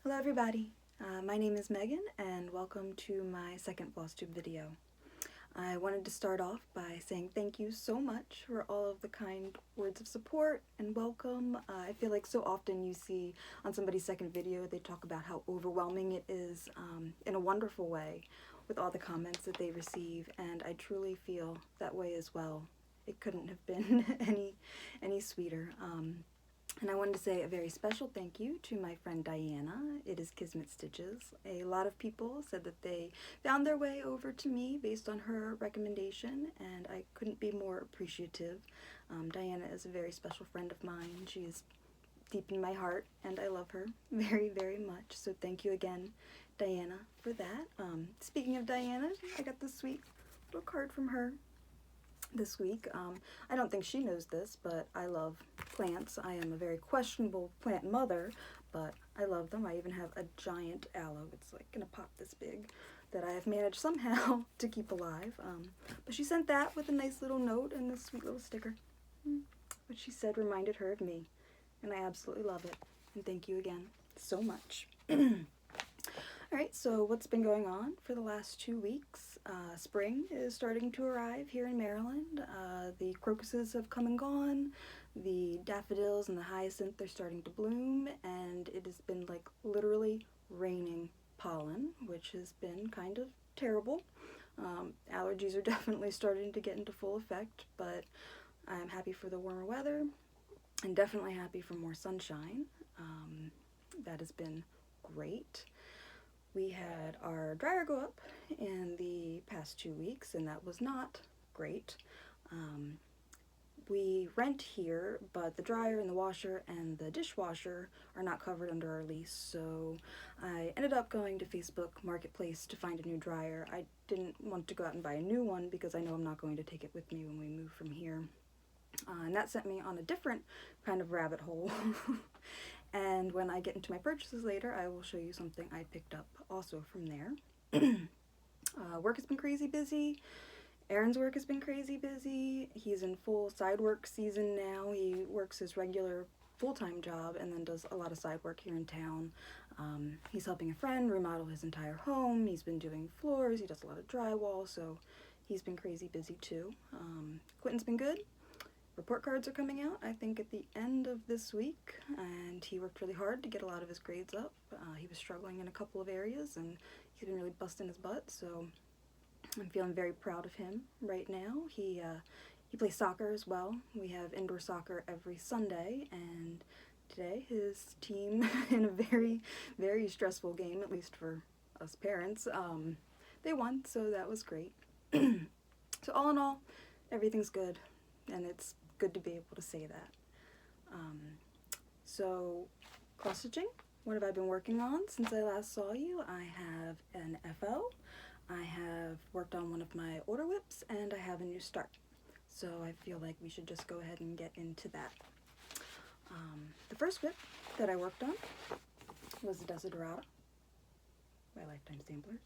Hello everybody, my name is Megan and welcome to my second Flosstube video. I wanted to start off by saying thank you so much for all of the kind words of support and welcome. I feel like so often you see on somebody's second video they talk about how overwhelming it is in a wonderful way with all the comments that they receive, and I truly feel that way as well. It couldn't have been any sweeter. And I wanted to say a very special thank you to my friend Diana. It is Kismet Stitches. A lot of people said that they found their way over to me based on her recommendation, and I couldn't be more appreciative. Diana is a very special friend of mine. She is deep in my heart, and I love her very, very much. So thank you again, Diana, for that. Speaking of Diana, I got this sweet little card from her this week. I don't think she knows this, but I love plants. I am a very questionable plant mother, but I love them. I even have a giant aloe. It's like gonna pop this big that I have managed somehow to keep alive. But she sent that with a nice little note and this sweet little sticker, which she said reminded her of me, and I absolutely love it. And thank you again so much. Alright, so what's been going on for the last 2 weeks? Spring is starting to arrive here in Maryland. The crocuses have come and gone. The daffodils and the hyacinth are starting to bloom, and it has been like literally raining pollen, which has been kind of terrible. Allergies are definitely starting to get into full effect, but I'm happy for the warmer weather and definitely happy for more sunshine. That has been great. We had our dryer go up in the past 2 weeks, and that was not great. We rent here, but the dryer and the washer and the dishwasher are not covered under our lease, so I ended up going to Facebook Marketplace to find a new dryer. I didn't want to go out and buy a new one because I know I'm not going to take it with me when we move from here. And that sent me on a different kind of rabbit hole. And when I get into my purchases later, I will show you something I picked up also from there. Work has been crazy busy. Aaron's work has been crazy busy. He's in full side work season now. He works his regular full-time job and then does a lot of side work here in town. He's helping a friend remodel his entire home. He's been doing floors. He does a lot of drywall, so he's been crazy busy too. Quentin's been good. Report cards are coming out, I think, at the end of this week, and he worked really hard to get a lot of his grades up. He was struggling in a couple of areas, and he's been really busting his butt, so I'm feeling very proud of him right now. He plays soccer as well. We have indoor soccer every Sunday, and today his team, in a very, very stressful game, at least for us parents, they won, so that was great. So all in all, everything's good, and it's good to be able to say that. So cross stitching, what have I been working on since I last saw you? I have an FO, I have worked on one of my order whips, and I have a new start. So I feel like we should just go ahead and get into that. The first whip that I worked on was the Desiderata by Lifetime Samplers.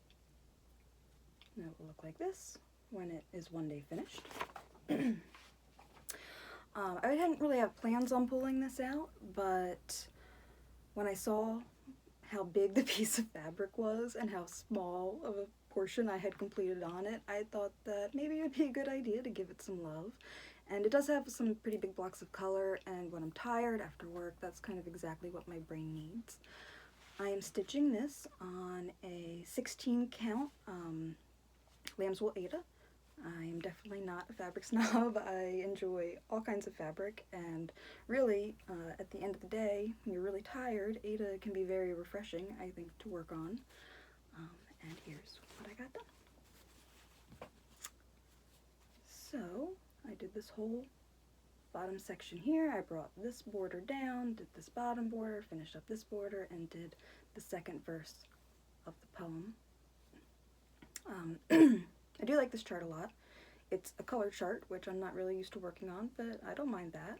And it will look like this when it is one day finished. I didn't really have plans on pulling this out, but when I saw how big the piece of fabric was and how small of a portion I had completed on it, I thought that maybe it would be a good idea to give it some love. And it does have some pretty big blocks of color, and when I'm tired after work, that's kind of exactly what my brain needs. I am stitching this on a 16 count lamb's wool Aida. I am definitely not a fabric snob. I enjoy all kinds of fabric, and really, at the end of the day, when you're really tired, Aida can be very refreshing, I think, to work on. And here's what I got done. So, I did this whole bottom section here. I brought this border down, did this bottom border, finished up this border, and did the second verse of the poem. I do like this chart a lot. It's a color chart, which I'm not really used to working on, but I don't mind that.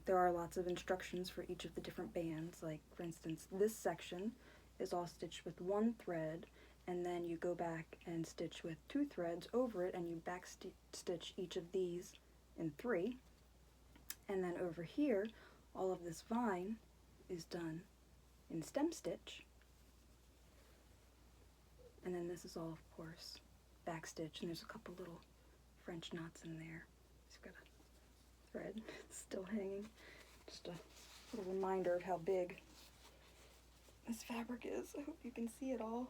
There are lots of instructions for each of the different bands. Like, for instance, this section is all stitched with one thread, and then you go back and stitch with 2 threads over it, and you back stitch each of these in 3. And then over here, all of this vine is done in stem stitch. And then this is all, of course, back stitch, and there's a couple little French knots in there. It's got a thread still hanging. Just a little reminder of how big this fabric is. I hope you can see it all.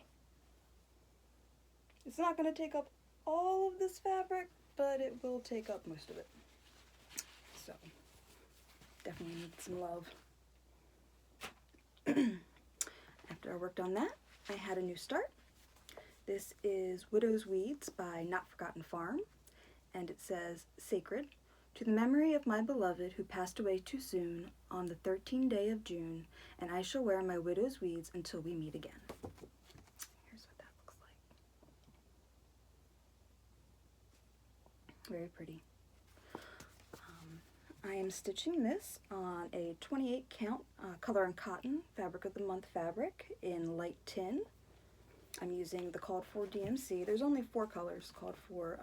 It's not going to take up all of this fabric, but it will take up most of it. So, definitely need some love. After I worked on that, I had a new start. This is Widow's Weeds by Not Forgotten Farm, and it says, "Sacred, to the memory of my beloved who passed away too soon on the 13th day of June, and I shall wear my widow's weeds until we meet again." Here's what that looks like. Very pretty. I am stitching this on a 28 count Color and Cotton Fabric of the Month fabric in light tin. I'm using the called for DMC. There's only 4 colors called for,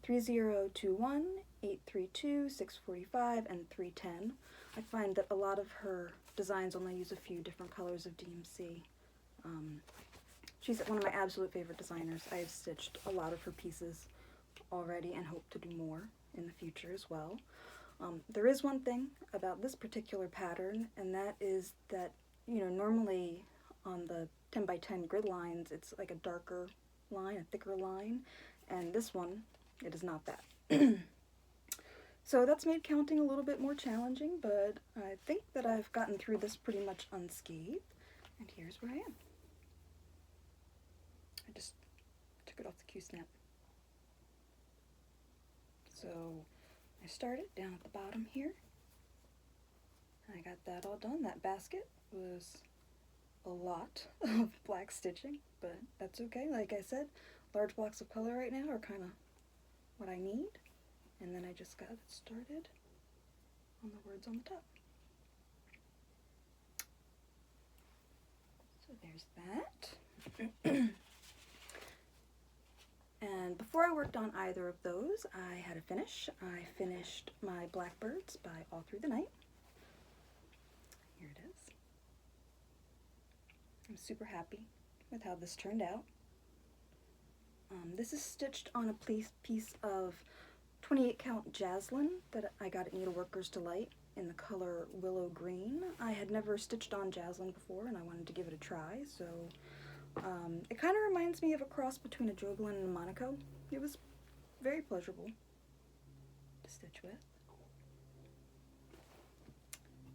3021, 832, 645, and 310. I find that a lot of her designs only use a few different colors of DMC. She's one of my absolute favorite designers. I have stitched a lot of her pieces already and hope to do more in the future as well. There is one thing about this particular pattern, and that is that, you know, normally on the 10 by 10 grid lines, it's like a darker line, a thicker line, and this one, it is not that. So that's made counting a little bit more challenging, but I think that I've gotten through this pretty much unscathed, and here's where I am. I just took it off the Q-snap. So I started down at the bottom here. I got that all done. That basket was a lot of black stitching, but that's okay. Like I said, large blocks of color right now are kind of what I need. And then I just got started on the words on the top. So there's that. And before I worked on either of those, I had a finish. I finished my Blackbirds by All Through the Night. Here it is. I'm super happy with how this turned out. This is stitched on a piece of 28 count Jaslyn that I got at Needleworkers Delight in the color Willow Green. I had never stitched on Jaslyn before and I wanted to give it a try, so it kind of reminds me of a cross between a Joglin and a Monaco. It was very pleasurable to stitch with.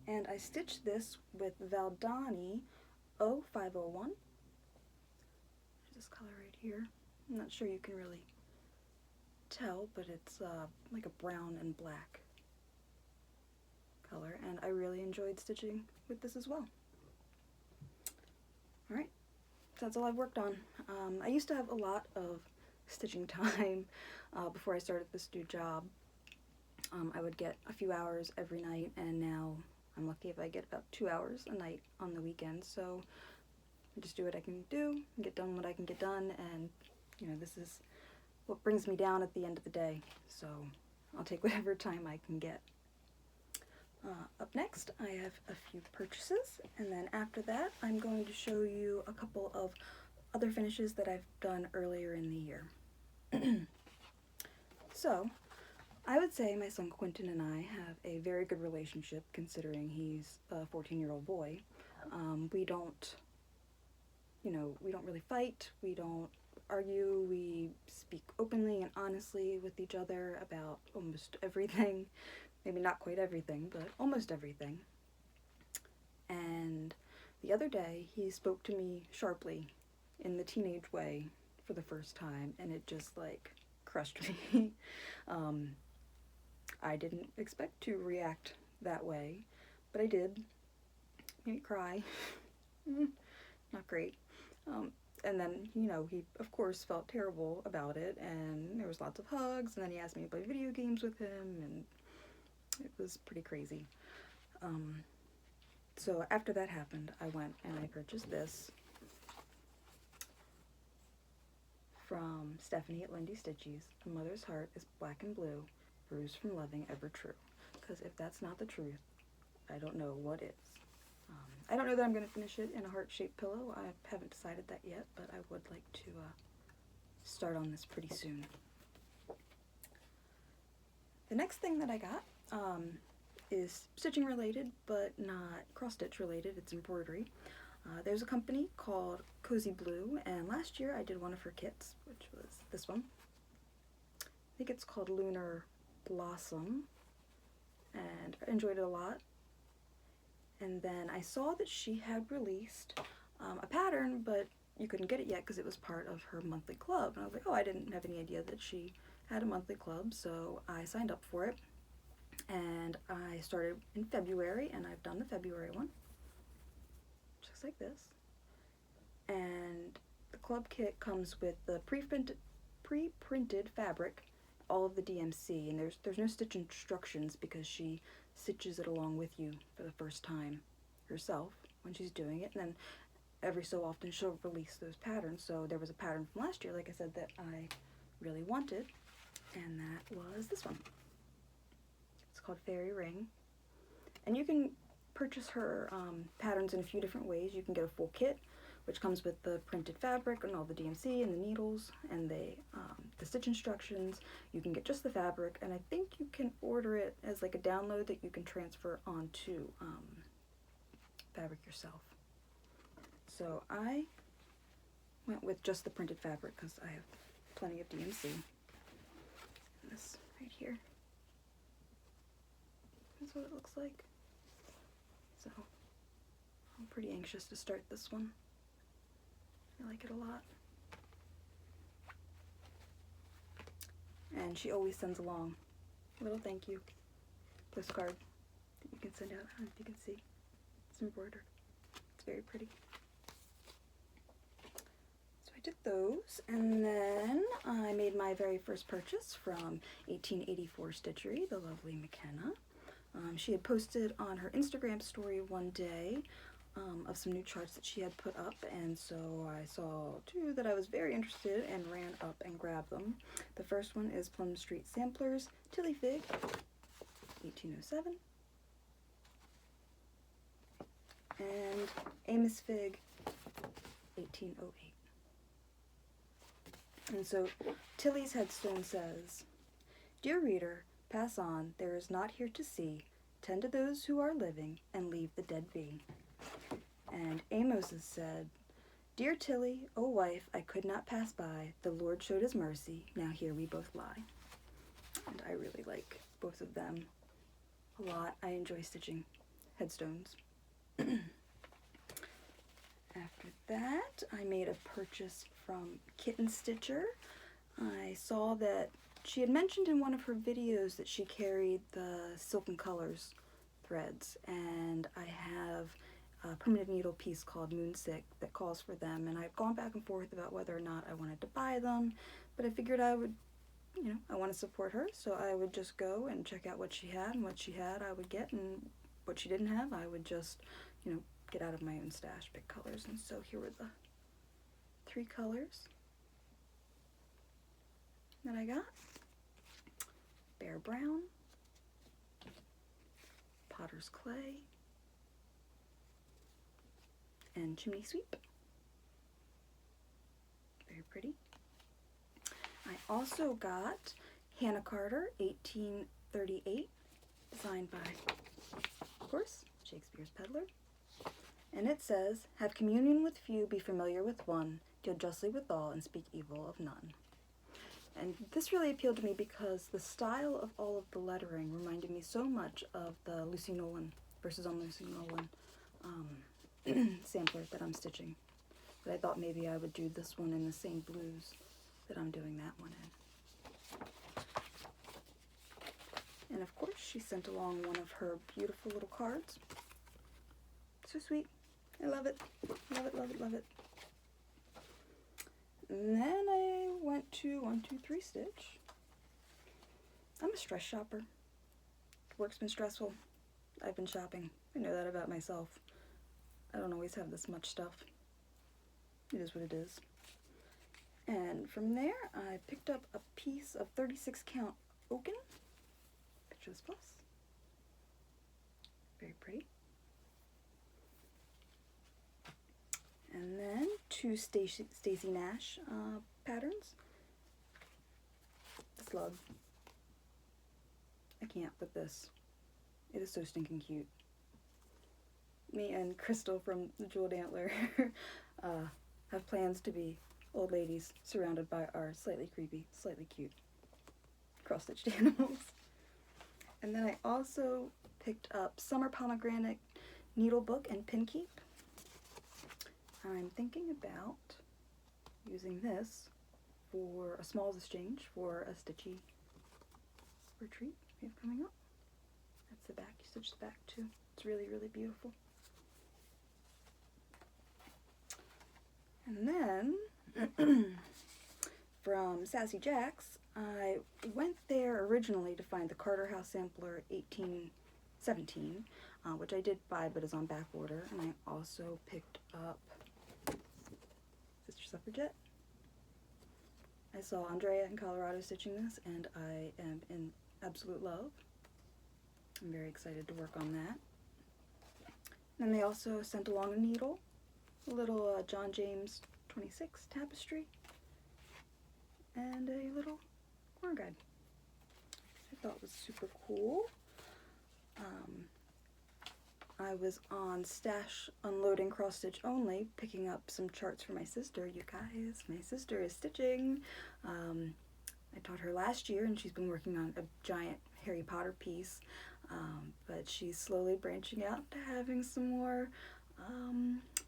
And I stitched this with Valdani 0501. There's this color right here. I'm not sure you can really tell, but it's like a brown and black color, and I really enjoyed stitching with this as well. Alright, so that's all I've worked on. I used to have a lot of stitching time before I started this new job. I would get a few hours every night, and now I'm lucky if I get about 2 hours a night on the weekends, so I just do what I can do, get done what I can get done, and you know, this is what brings me down at the end of the day, so I'll take whatever time I can get. Up next, I have a few purchases, and then after that, I'm going to show you a couple of other finishes that I've done earlier in the year. So, I would say my son Quentin and I have a very good relationship, considering he's a 14-year-old boy. We don't really fight, we don't argue, we speak openly and honestly with each other about almost everything. Maybe not quite everything, but almost everything. And the other day, he spoke to me sharply in the teenage way for the first time, and it just, like, crushed me. I didn't expect to react that way, but I did. Made me cry. Not great. And then, you know, he, of course, felt terrible about it, and there was lots of hugs, and then he asked me to play video games with him, and it was pretty crazy. So after that happened, I went and I purchased this from Stephanie at Lindy Stitchies. A mother's heart is black and blue, bruised from loving, ever true. Because if that's not the truth, I don't know what is. I don't know that I'm going to finish it in a heart-shaped pillow. I haven't decided that yet, but I would like to start on this pretty soon. The next thing that I got is stitching related, but not cross-stitch related. It's embroidery. There's a company called Cozy Blue, and last year I did one of her kits, which was this one. I think it's called Lunar Blossom, and I enjoyed it a lot. And then I saw that she had released a pattern, but you couldn't get it yet because it was part of her monthly club. And I was like, oh, I didn't have any idea that she had a monthly club, so I signed up for it. And I started in February, and I've done the February one. Just like this. And the club kit comes with the pre-printed fabric, all of the DMC, and there's no stitch instructions because she stitches it along with you for the first time herself when she's doing it, and then every so often she'll release those patterns. So there was a pattern from last year, like I said, that I really wanted, and that was this one. It's called Fairy Ring, and you can purchase her patterns in a few different ways. You can get a full kit, which comes with the printed fabric and all the DMC and the needles and the stitch instructions. You can get just the fabric, and I think you can order it as like a download that you can transfer onto fabric yourself. So I went with just the printed fabric because I have plenty of DMC. And this right here is what it looks like. So I'm pretty anxious to start this one. I like it a lot. And she always sends along a little thank you postcard that you can send out. I don't know if you can see. It's embroidered. It's very pretty. So I did those, and then I made my very first purchase from 1884 Stitchery, the lovely McKenna. She had posted on her Instagram story one day of some new charts that she had put up, and so I saw two that I was very interested in and ran up and grabbed them. The first one is Plum Street Samplers Tilly Fig, 1807, and Amos Fig, 1808. And so Tilly's headstone says, "Dear reader, pass on, there is naught here to see. Tend to those who are living, and leave the dead be." And Amos's said, "Dear Tilly, O wife, I could not pass by. The Lord showed his mercy, now here we both lie." And I really like both of them a lot. I enjoy stitching headstones. After that, I made a purchase from Kitten Stitcher. I saw that she had mentioned in one of her videos that she carried the Silken Colors threads, and I have a permanent needle piece called Moonsick that calls for them, and I've gone back and forth about whether or not I wanted to buy them, but I figured I would, I want to support her, so I would just go and check out what she had, and what she had I would get, and what she didn't have I would just, get out of my own stash, pick colors. And so here were the 3 colors that I got: Bear Brown, Potter's Clay, and Chimney Sweep. Very pretty. I also got Hannah Carter, 1838, designed by, of course, Shakespeare's Peddler. And it says, "Have communion with few, be familiar with one, deal justly with all, and speak evil of none." And this really appealed to me because the style of all of the lettering reminded me so much of the Lucy Nolan versus on Lucy Nolan sampler that I'm stitching. But I thought maybe I would do this one in the same blues that I'm doing that one in. And of course, she sent along one of her beautiful little cards. So sweet. I love it. Love it, love it, love it. And then I went to 123 Stitch. I'm a stress shopper. Work's been stressful. I've been shopping. I know that about myself. I don't always have this much stuff. It is what it is. And from there, I picked up a piece of 36 count oaken. Picture this plus. Very pretty. And then two Stacy Nash patterns. Slug. I can't with this. It is so stinking cute. Me and Crystal from the Jeweled Antler have plans to be old ladies surrounded by our slightly creepy, slightly cute cross-stitched animals. And then I also picked up Summer Pomegranate Needle Book and Pin Keep. I'm thinking about using this for a smalls exchange for a stitchy retreat we have coming up. That's the back. You stitch the back too. It's really, really beautiful. And then from Sassy Jacks, I went there originally to find the Carter House Sampler 1817, which I did buy but is on back order. And I also picked up Sister Suffragette. I saw Andrea in Colorado stitching this, and I am in absolute love. I'm very excited to work on that. And they also sent along a needle, a little John James 26 tapestry, and a little corner guide. I thought was super cool. I was on Stash Unloading Cross Stitch Only, picking up some charts for my sister. You guys, my sister is stitching. I taught her last year, and she's been working on a giant Harry Potter piece, but she's slowly branching out to having some more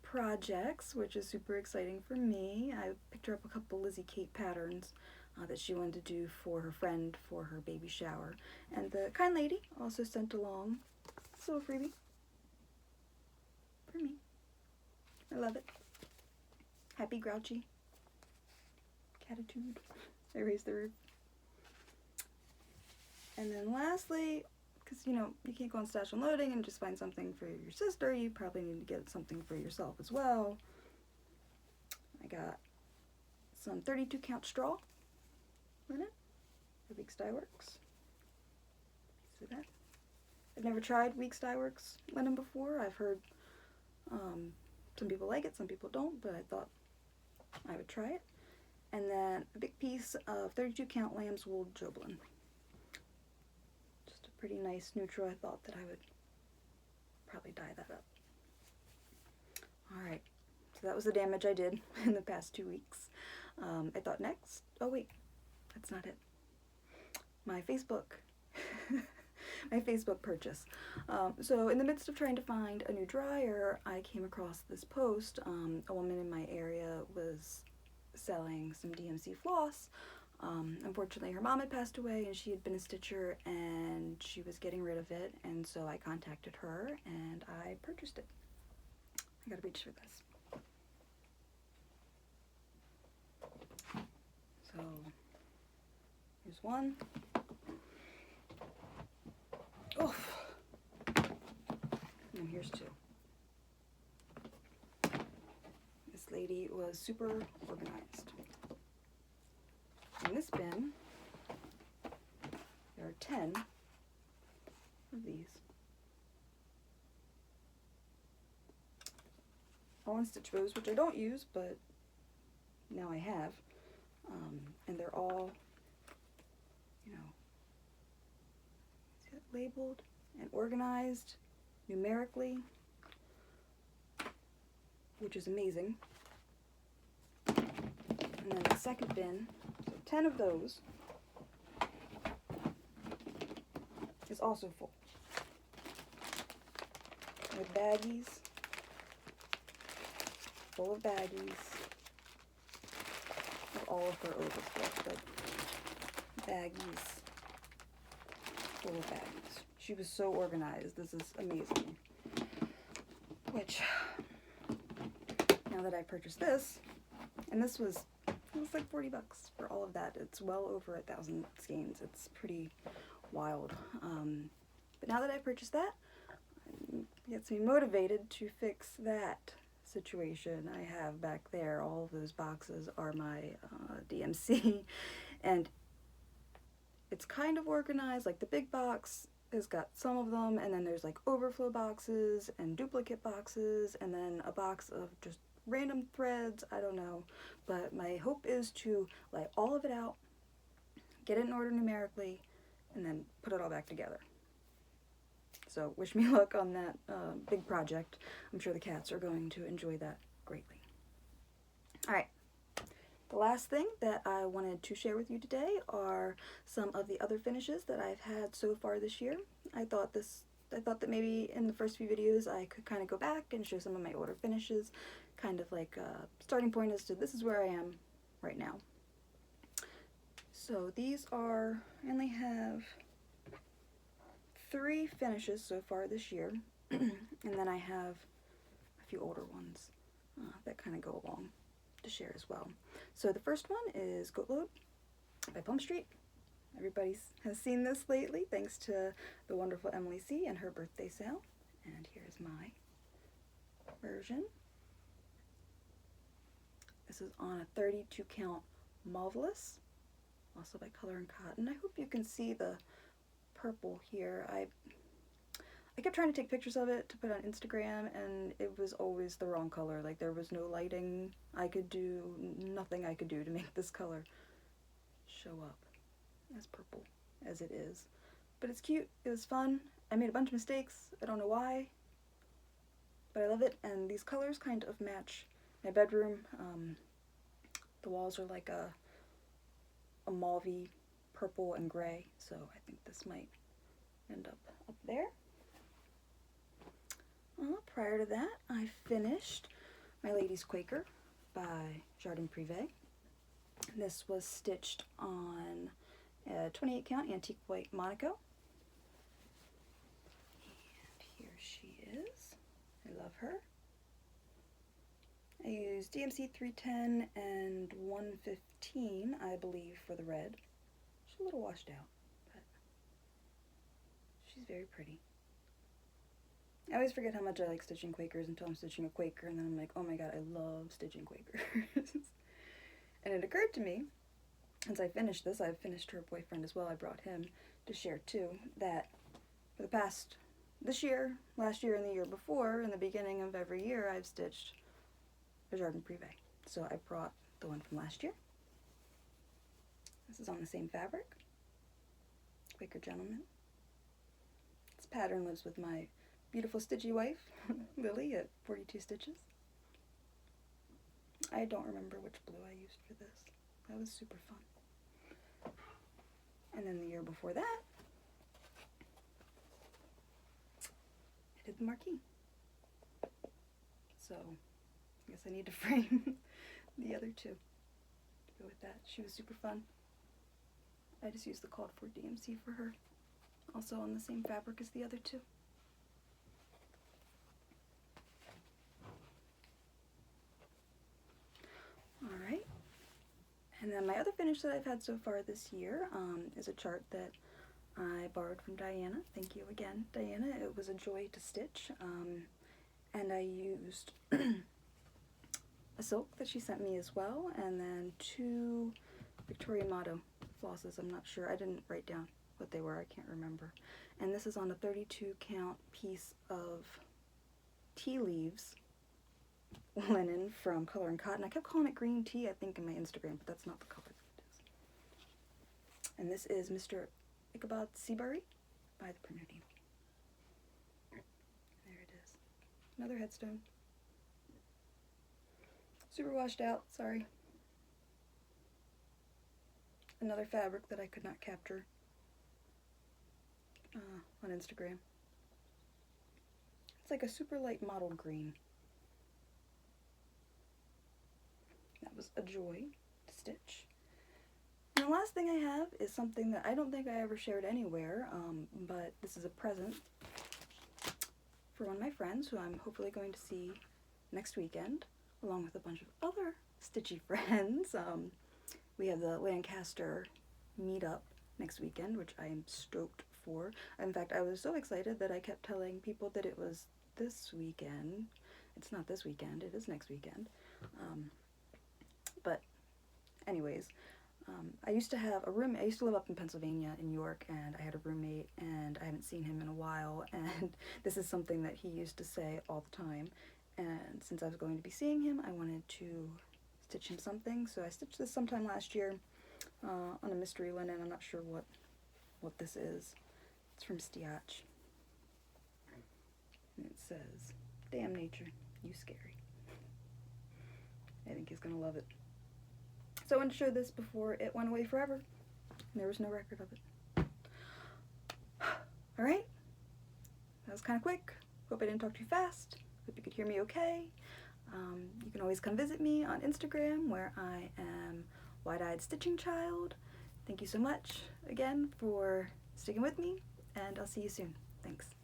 projects, which is super exciting for me. I picked her up a couple Lizzie Kate patterns that she wanted to do for her friend for her baby shower. And the kind lady also sent along this little freebie for me. I love it. Happy Grouchy Catitude. I raised the roof. And then lastly, because you know, you can't go on Stash Unloading and just find something for your sister, you probably need to get something for yourself as well. I got some 32 count straw linen for Weeks Dye Works. See that? I've never tried Weeks Dye Works linen before. I've heard some people like it, some people don't, but I thought I would try it. And then a big piece of 32 count lamb's wool Joblin. Just a pretty nice neutral. I thought that I would probably dye that up. Alright, so that was the damage I did in the past 2 weeks. I thought next, oh wait, that's not it. My Facebook my Facebook purchase. So in the midst of trying to find a new dryer, I came across this post. A woman in my area was selling some DMC floss. Unfortunately, her mom had passed away, and she had been a stitcher, and she was getting rid of it, and so I contacted her, and I purchased it. I gotta reach for this. So, here's one. Oof. And here's two. This lady was super organized. In this bin, there are 10 of these. All in stitch bows, which I don't use, but now I have. And they're all, you know, labeled and organized numerically, which is amazing. And then the second bin, so 10 of those, is also full with baggies, full of baggies of all of her overflow, like baggies full of baggies. She was so organized. This is amazing. Which, now that I purchased this, and this was, it was like 40 bucks for all of that. It's well over 1,000 skeins. It's pretty wild. But now that I purchased that, it gets me motivated to fix that situation I have back there. All of those boxes are my DMC, and it's kind of organized. Like the big box has got some of them, and then there's like overflow boxes and duplicate boxes, and then a box of just random threads, I don't know. But my hope is to lay all of it out, get it in order numerically, and then put it all back together. So wish me luck on that big project. I'm sure the cats are going to enjoy that greatly. Alright, the last thing that I wanted to share with you today are some of the other finishes that I've had so far this year. I thought that maybe in the first few videos I could kind of go back and show some of my older finishes, kind of like a starting point as to this is where I am right now. So these are, I only have 3 finishes so far this year, and then I have a few older ones that kind of go along to share as well. So the first one is Goatload by Plum Street. Everybody has seen this lately thanks to the wonderful Emily C. and her birthday sale. And here's my version. This is on a 32 count Marvelous, also by Color and Cotton. I hope you can see the purple here. I kept trying to take pictures of it to put on Instagram, and it was always the wrong color. Like, there was no lighting I could do, nothing I could do to make this color show up as purple as it is. But it's cute, it was fun. I made a bunch of mistakes, I don't know why, but I love it, and these colors kind of match my bedroom. The walls are like a mauvey purple and gray, so I think this might end up there. Prior to that, I finished My Lady's Quaker by Jardin Privé. This was stitched on a 28 count antique white Monaco. And here she is. I love her. I used DMC 310 and 115, I believe, for the red. She's a little washed out, but she's very pretty. I always forget how much I like stitching Quakers until I'm stitching a Quaker, and then I'm like, oh my god, I love stitching Quakers. And it occurred to me, since I finished this, I've finished her boyfriend as well, I brought him to share too, that for the past, this year, last year, and the year before, in the beginning of every year, I've stitched a Jardin Privé. So I brought the one from last year. This is on the same fabric, Quaker Gentleman. This pattern lives with my beautiful stitchy wife, Lily, at 42 stitches. I don't remember which blue I used for this. That was super fun. And then the year before that, I did the marquee. So I guess I need to frame the other two to go with that. She was super fun. I just used the called for DMC for her. Also on the same fabric as the other two. Alright, and then my other finish that I've had so far this year is a chart that I borrowed from Diana. Thank you again, Diana. It was a joy to stitch, and I used a silk that she sent me as well, and then 2 Victoria Motto flosses. I'm not sure, I didn't write down what they were, I can't remember. And this is on a 32 count piece of tea leaves linen from Color and Cotton. I kept calling it green tea, I think, in my Instagram, but that's not the color that it is. And this is Mr. Ichabod Seabury by the Printer Needle. There it is. Another headstone. Super washed out, sorry. Another fabric that I could not capture on Instagram. It's like a super light mottled green. That was a joy to stitch. And the last thing I have is something that I don't think I ever shared anywhere, but this is a present for one of my friends who I'm hopefully going to see next weekend, along with a bunch of other stitchy friends. We have the Lancaster meetup next weekend, which I am stoked for. In fact, I was so excited that I kept telling people that it was this weekend. It's not this weekend, it is next weekend. But anyways, I used to have a roommate. I used to live up in Pennsylvania, in York, and I had a roommate, and I haven't seen him in a while, and this is something that he used to say all the time, and since I was going to be seeing him, I wanted to stitch him something. So I stitched this sometime last year on a mystery linen. I'm not sure what this is. It's from Stiach. And it says, "Damn nature, you scary." I think he's gonna love it. So I wanted to show this before it went away forever, and there was no record of it. Alright, that was kind of quick. Hope I didn't talk too fast. Hope you could hear me okay. You can always come visit me on Instagram, where I am Wide-Eyed Stitching Child. Thank you so much again for sticking with me, and I'll see you soon. Thanks.